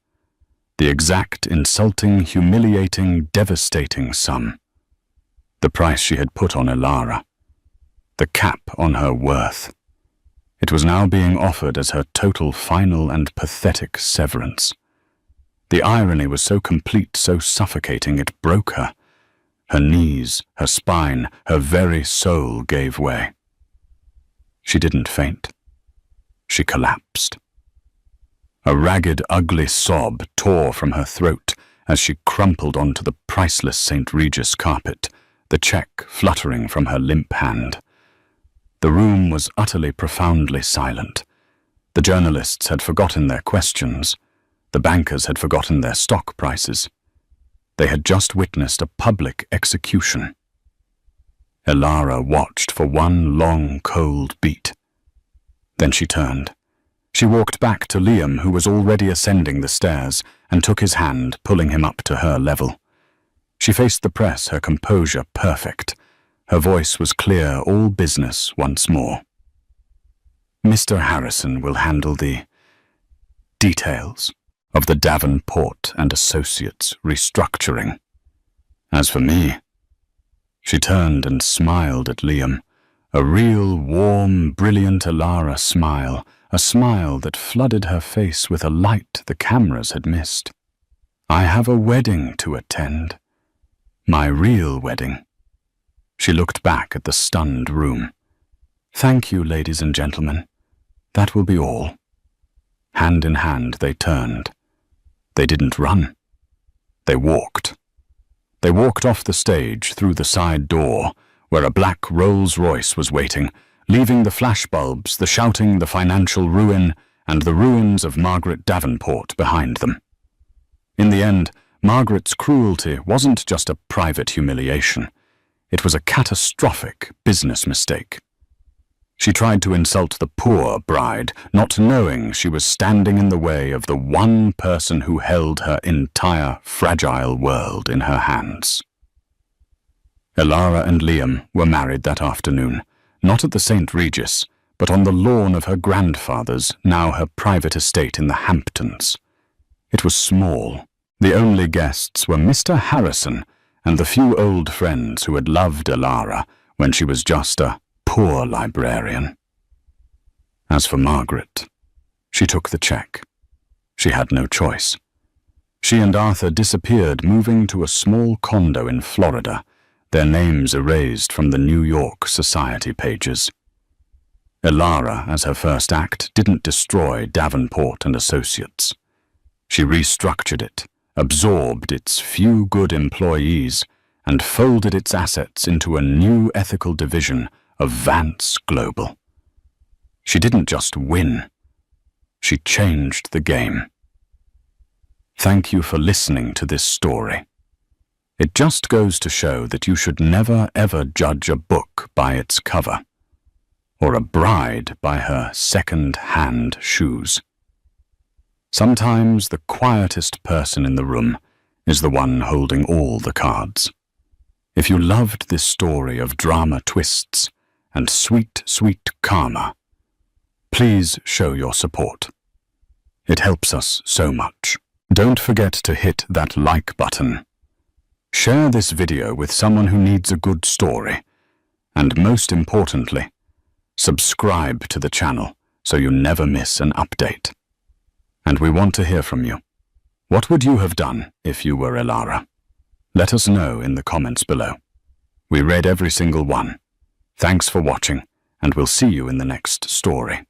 The exact, insulting, humiliating, devastating sum. The price she had put on Elara. The cap on her worth. It was now being offered as her total, final, and pathetic severance. The irony was so complete, so suffocating, it broke her. Her knees, her spine, her very soul gave way. She didn't faint. She collapsed. A ragged, ugly sob tore from her throat as she crumpled onto the priceless St. Regis carpet, the check fluttering from her limp hand. The room was utterly, profoundly silent. The journalists had forgotten their questions. The bankers had forgotten their stock prices. They had just witnessed a public execution. Elara watched for one long, cold beat. Then she turned. She walked back to Liam, who was already ascending the stairs, and took his hand, pulling him up to her level. She faced the press, her composure perfect. Her voice was clear, all business once more. "Mr. Harrison will handle the details of the Davenport and Associates restructuring. As for me—" She turned and smiled at Liam, a real, warm, brilliant Elara smile, a smile that flooded her face with a light the cameras had missed. "I have a wedding to attend. My real wedding." She looked back at the stunned room. "Thank you, ladies and gentlemen. That will be all." Hand in hand they turned. They didn't run. They walked. They walked off the stage through the side door, where a black Rolls-Royce was waiting, leaving the flashbulbs, the shouting, the financial ruin, and the ruins of Margaret Davenport behind them. In the end, Margaret's cruelty wasn't just a private humiliation. It was a catastrophic business mistake. She tried to insult the poor bride, not knowing she was standing in the way of the one person who held her entire fragile world in her hands. Elara and Liam were married that afternoon, not at the St. Regis, but on the lawn of her grandfather's, now her private estate in the Hamptons. It was small. The only guests were Mr. Harrison and the few old friends who had loved Elara when she was just a poor librarian. As for Margaret, she took the check. She had no choice. She and Arthur disappeared, moving to a small condo in Florida, their names erased from the New York society pages. Elara, as her first act, didn't destroy Davenport and Associates. She restructured it, absorbed its few good employees, and folded its assets into a new ethical division of Vance Global. She didn't just win, she changed the game. Thank you for listening to this story. It just goes to show that you should never ever judge a book by its cover, or a bride by her second-hand shoes. Sometimes the quietest person in the room is the one holding all the cards. If you loved this story of drama twists and sweet, sweet karma, please show your support. It helps us so much. Don't forget to hit that like button. Share this video with someone who needs a good story. And most importantly, subscribe to the channel so you never miss an update. And we want to hear from you. What would you have done if you were Elara? Let us know in the comments below. We read every single one. Thanks for watching, and we'll see you in the next story.